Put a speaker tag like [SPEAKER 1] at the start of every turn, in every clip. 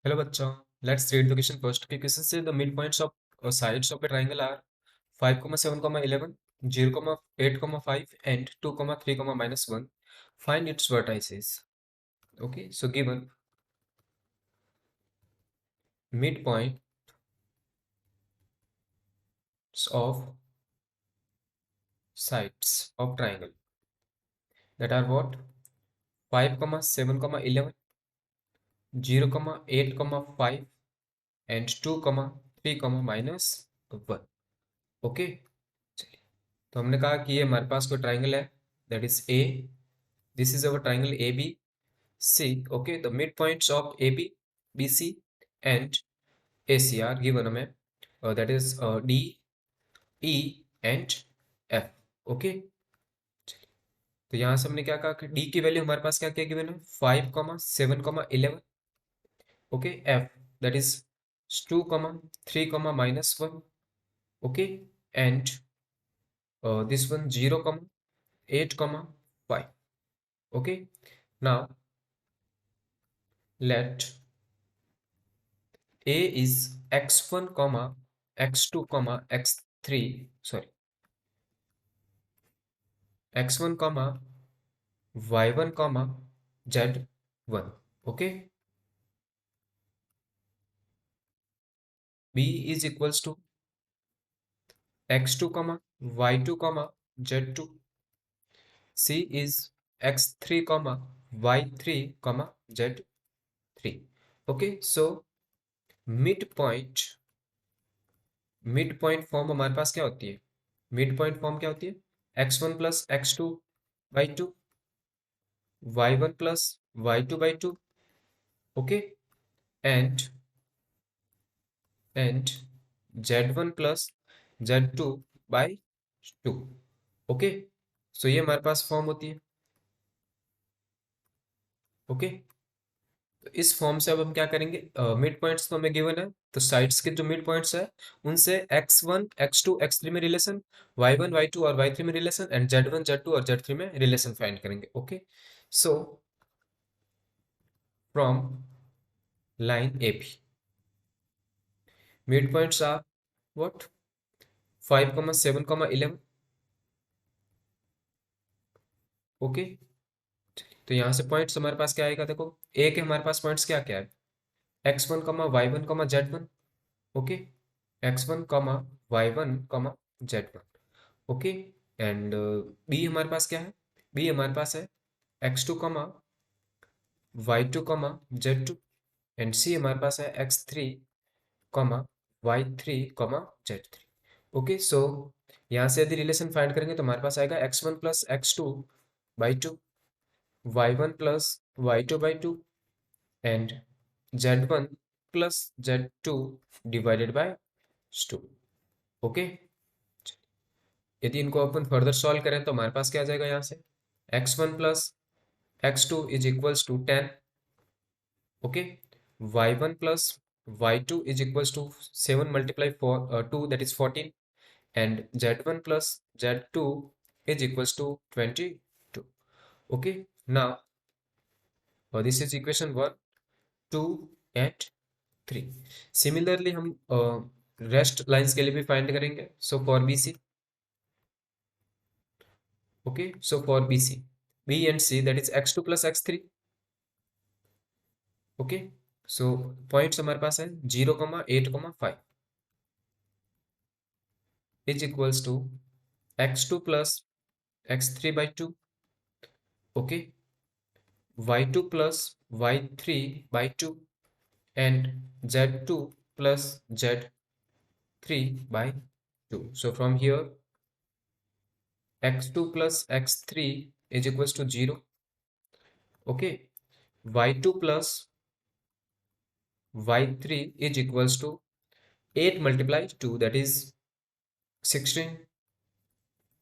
[SPEAKER 1] Hello बच्चों, let's read the question first. Okay, question say the midpoints of sides of a triangle are 5, 7, 11, 0, 8, 5 and 2, 3, -1. Find its vertices. Okay, so given midpoints of sides of triangle that are what? 5, 7, 11, 0, 8, 5 and 2, 3, -1. Okay, चलिए, तो हमने कहा कि ये हमारे पास कोई triangle है, that is A. This is our triangle A B C. Okay, the mid points of A B, B C and A C are given हमें, that is D, E and F. Okay, तो यहाँ से हमने क्या कहा कि D की value हमारे पास क्या क्या गिवन है, 5, 7, 11. Okay, F that is 2, 3, -1. Okay, and this one 0, 8, 5. Okay, now let a is x1, x2, x3, sorry, x1, y1, z1. Okay, b is equals to x2, y2, z2. c is x3, y3, z3. Okay, so mid point form हमारे पास क्या होती है, mid point form क्या होती है, x1 plus x2/2, y1 plus y2/2. Okay, and z1 plus z2/2. Okay, so ये हमारे पास form होती है. ओके, तो इस फॉर्म से अब हम क्या करेंगे, मिड पॉइंट्स तो हमें गिवन है, तो साइड्स के जो मिड पॉइंट्स है उनसे x1, x2, x3 में रिलेशन, y1, y2 और y3 में रिलेशन एंड z1, z2 और z3 में रिलेशन फाइंड करेंगे. Okay, so from line A B mid points are what, 5, 7, 11. ओके, तो यहाँ से पॉइंट्स हमारे पास क्या आएगा, देखो ए के हमारे पास पॉइंट्स क्या क्या है, x1, y1, z1. Okay, x1, y1, z1. Okay, and B हमारे पास क्या है, बी हमारे पास है x2, y2, z2 एंड सी हमारे पास है x3, y3, z3. ओके, सो यहाँ से यदि रिलेशन फाइंड करेंगे तो हमारे पास आएगा x1 plus x2/2, y1 plus y2/2 and z1 plus z2 divided by 2. Okay, यदि इनको अपन फर्दर सॉल्व करें तो हमारे पास क्या आ जाएगा, यहाँ से x1 plus x2 is equals to 10. Okay, y1 plus y2 is equals to 7 multiply 2 that is 14 and z1 plus z2 is equals to 22. Okay, now this is equation 1, 2 and 3. Similarly हम rest lines के लिए भी find करेंगे. So for B C, okay, so for BC, B and C, that is x2 plus x3. okay, so points हमारे पास है 0, 8, 5 is equals to x2 plus x3/2. okay, y2 plus y3/2 and z2 plus z3/2. So from here x2 plus x3 is equals to 0. okay, y2 plus y3 is equals to 8 multiplied 2 that is 16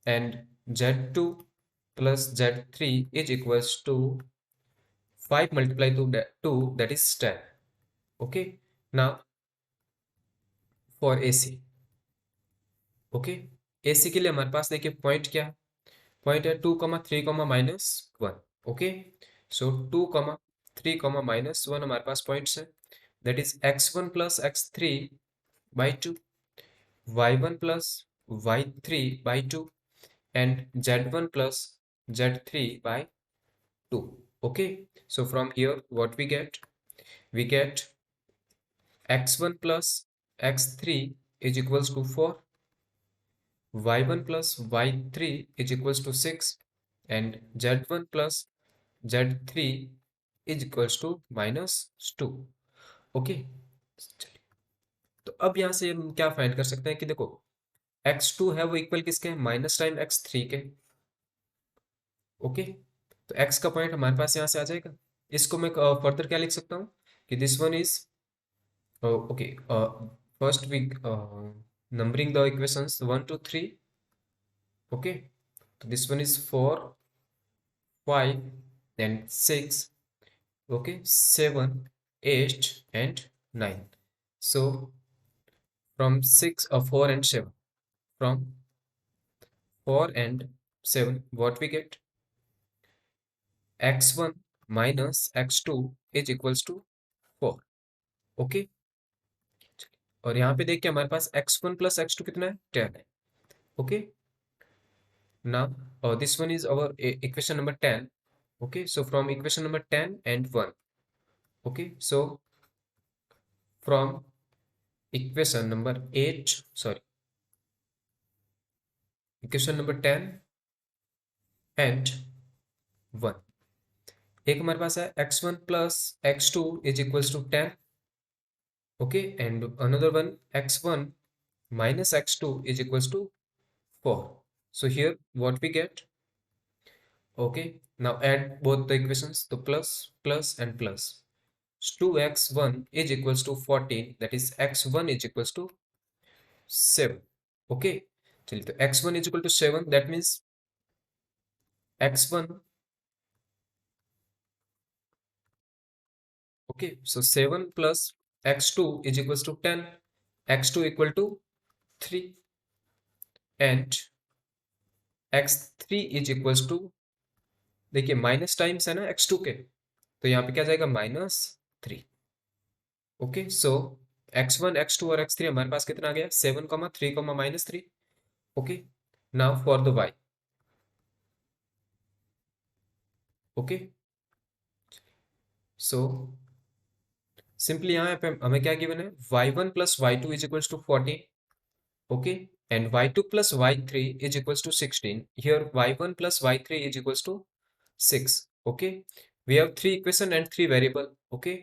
[SPEAKER 1] and z2 plus z3 is equals to 5 multiplied to 2 that is 10. okay, now for AC. Okay, AC के लिए हमारे पास देखिए point क्या, point है 2, 3, -1. Okay, सो 2, 3, -1 हमारे पास points है. that is x1 plus x3 by 2, y1 plus y3 by 2, and z1 plus z3 by 2. Okay, so from here what we get? We get x1 plus x3 is equals to 4, y1 plus y3 is equals to 6, and z1 plus z3 is equals to -2. Okay, तो अब यहाँ से हम क्या find कर सकते हैं कि देखो x2 है वो इक्वल किसके, माइनस टाइम x3 के। ओके, तो x का पॉइंट हमारे पास यहाँ से आ जाएगा। इसको मैं फर्दर क्या लिख सकता हूँ कि this one is okay, first we numbering the equations 1 to 3. Okay, so this one is 4, 5 and 6. Okay, 7, 8 and 9. So from 6 or 4 and 7, from 4 and 7 what we get, x1 minus x2 is equals to 4. Okay, और यहाँ पे देखिए हमारे पास x1 plus x2 कितना है, 10 है। Okay, now this one is our equation number 10. Okay, so from equation number 10 and 1. Okay, so from equation number 8, sorry, equation number 10 and 1, एक हमारे पास है x1 plus x2 is equals to 10. Okay, and another one x1 minus x2 is equals to 4. So here what we get, okay, now add both the equations, so plus plus and plus, 2x1 is equals to 14, that is x1 is equals to 7. Okay, चलिए तो x1 is equal to 7, that means x1, okay, so 7 plus x2 is equals to 10, x2 equal to 3, and x3 is equals to, देखिए minus times है ना x2 के, तो यहाँ पे क्या जाएगा -3. ओके, सो x1 x2 और x3 हमारे पास कितना आ गया, 7, 3, -3. Okay, now for the y. Okay, so simply यहाँ पे हमें क्या गिवन है, y1 plus y2 is equals to 14. Okay, and y2 plus y3 is equals to 16. Here y1 plus y3 is equals to 6. Okay, we have three equation and three variable. Okay,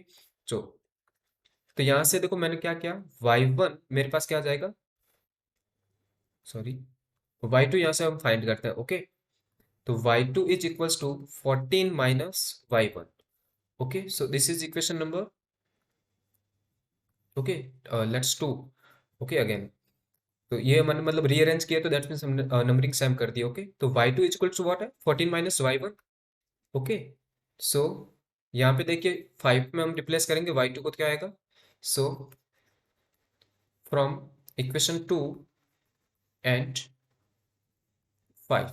[SPEAKER 1] तो यहां से देखो मैंने क्या किया, y1 मेरे पास क्या आ जाएगा, सॉरी, y2 यहां से हम फाइंड करते हैं। ओके, तो y2 is equals to 14 minus y1. Okay, so this is equation number, okay, let's to, okay again, तो ये मैंने मतलब रीअरेंज किया, तो दैट मींस हमने नंबरिंग सेम कर दी। ओके, तो y2 is equals to what है, 14 माइनस y1. ओके, सो यहाँ पे देखिए 5 में हम रिप्लेस करेंगे, y2 को क्या आएगा, so from equation 2 and 5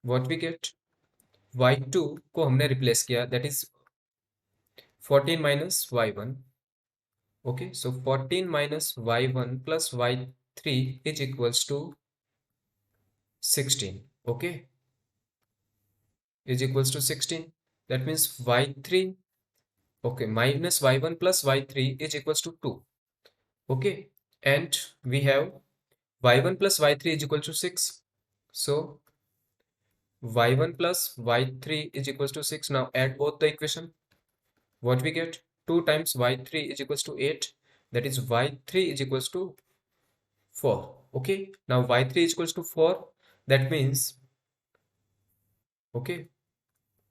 [SPEAKER 1] what we get, y2 को हमने रिप्लेस किया, that is 14 minus y1. Okay, so 14 minus y1 plus y3 is equals to 16. Okay, is equals to 16, that means y3, okay, minus y1 plus y3 is equals to 2. Okay, and we have y1 plus y3 is equal to 6, so y1 plus y3 is equals to 6. Now add both the equation, what we get, 2 times y3 is equals to 8, that is y3 is equals to 4. Okay, now y3 is equals to 4, that means, okay,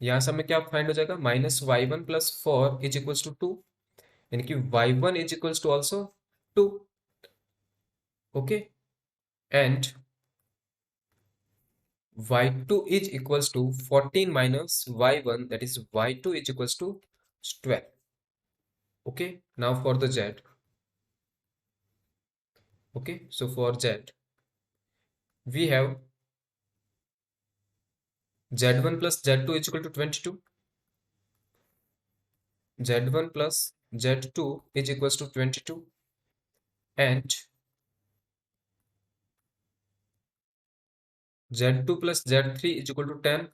[SPEAKER 1] यहाँ से हमें क्या find हो जाएगा, -y1 plus 4 is equals to 2, यानी कि y1 is equals to also 2. Okay, and y2 is equals to 14 minus y1, that is y2 is equals to 12. Okay, now for the z. Okay, so for z we have z1 plus z2 is equal to 22, z1 plus z2 is equals to 22 and z2 plus z3 is equal to 10.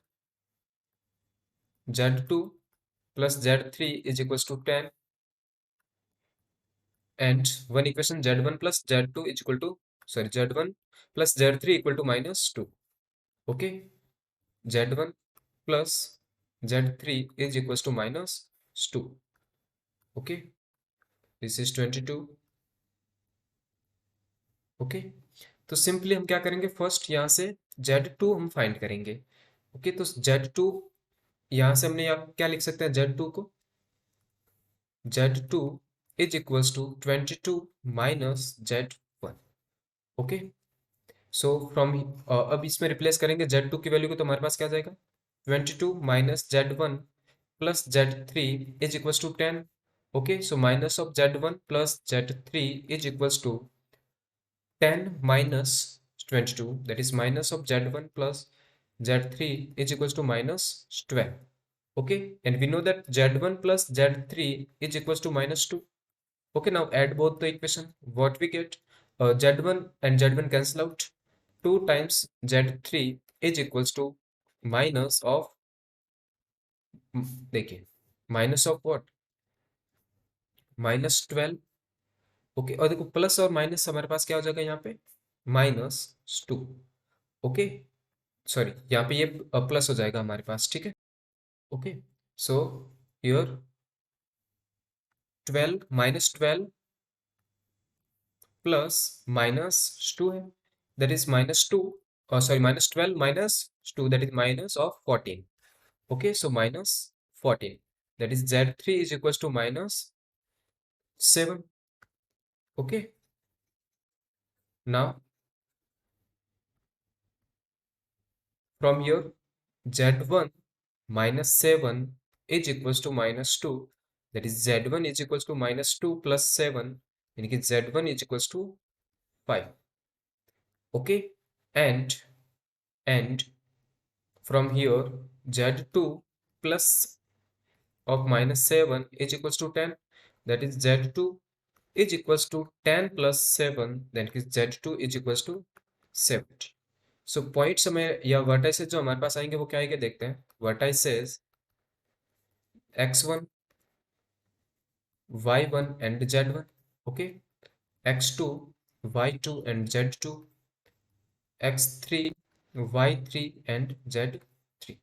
[SPEAKER 1] z2 plus z3 is equals to 10 and one equation z1 plus z2 is equal to z1 plus z3 equal to minus 2. Okay, z1 plus z3 is equals to minus 2. Okay, this is 22. Okay, तो simply हम क्या करेंगे, first यहाँ से z2 हम find करेंगे. Okay, तो z2 यहाँ से हमने यहाँ क्या लिख सकते हैं, z2 को z2 is equals to 22 minus z1. Okay, so from अब इसमें रिप्लेस करेंगे z2 की वैल्यू को, तो हमारे पास क्या जाएगा 22 minus z1 plus z3 is equals to 10. Okay, so minus of z1 plus z3 is equals to 10 minus 22, that is minus of z1 plus z3 is equals to minus 12. Okay, and we know that z1 plus z3 is equals to minus 2. Okay, now add both the equation. What we get, z1 and z1 cancel out. 2 times z3 is equals to minus of, देखिए minus of what, minus 12. Okay, और देखो plus और minus हमारे पास क्या हो जाएगा यहाँ पे -2. ओके, सॉरी यहाँ पे ये प्लस हो जाएगा हमारे पास, ठीक है. ओके, सो हियर 12 -12 प्लस -2 है, दैट इज -2, और sorry -12 -2 that is minus of 14. Okay, so -14 that is z3 is equals to -7. Okay, now from here z1 minus 7 is equals to -2, that is z1 is equals to -2 plus 7, यानी कि z1 is equals to 5. Okay, and from here z2 plus of -7 is equals to 10, that is z2 is equals to 10 plus 7, then z2 is equals to 70. So points हमें या vertices जो हमारे पास आएंगे वो क्या आएंगे, देखते हैं. Vertices x1 y1 and z1. Okay, x2 y2 and z2, x3 y3 and z3.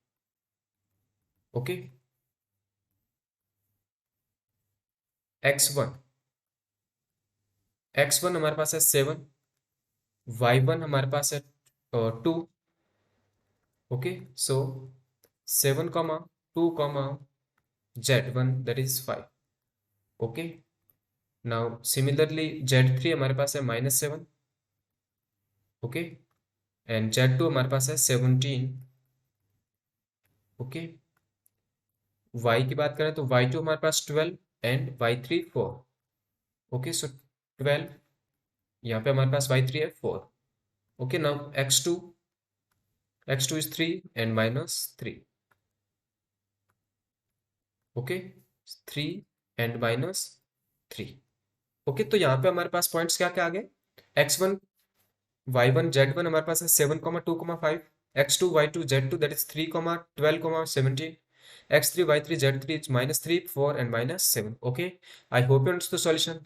[SPEAKER 1] Okay, x1 हमारे पास है 7, y1 हमारे पास है 2. Okay, so 7 comma 2 comma z1 that is 5. Okay, now similarly z3 हमारे पास है -7. ओके, एंड z2 हमारे पास है 17. Okay, y की बात करें तो y2 हमारे पास 12 एंड y3 4. ओके, सो 12 यहाँ पे हमारे पास y3 है 4. Okay, now x2 is 3 and -3. Okay, 3 and -3. Okay, तो यहाँ पे हमारे पास पॉइंट्स क्या क्या आ गए, x1 y1 z1 हमारे पास है 7, 2, 5, x2 y2 z2 that is 3, 12, 17, x3 y3 z3 is -3, 4 and -7. Okay, I hope you understood the solution.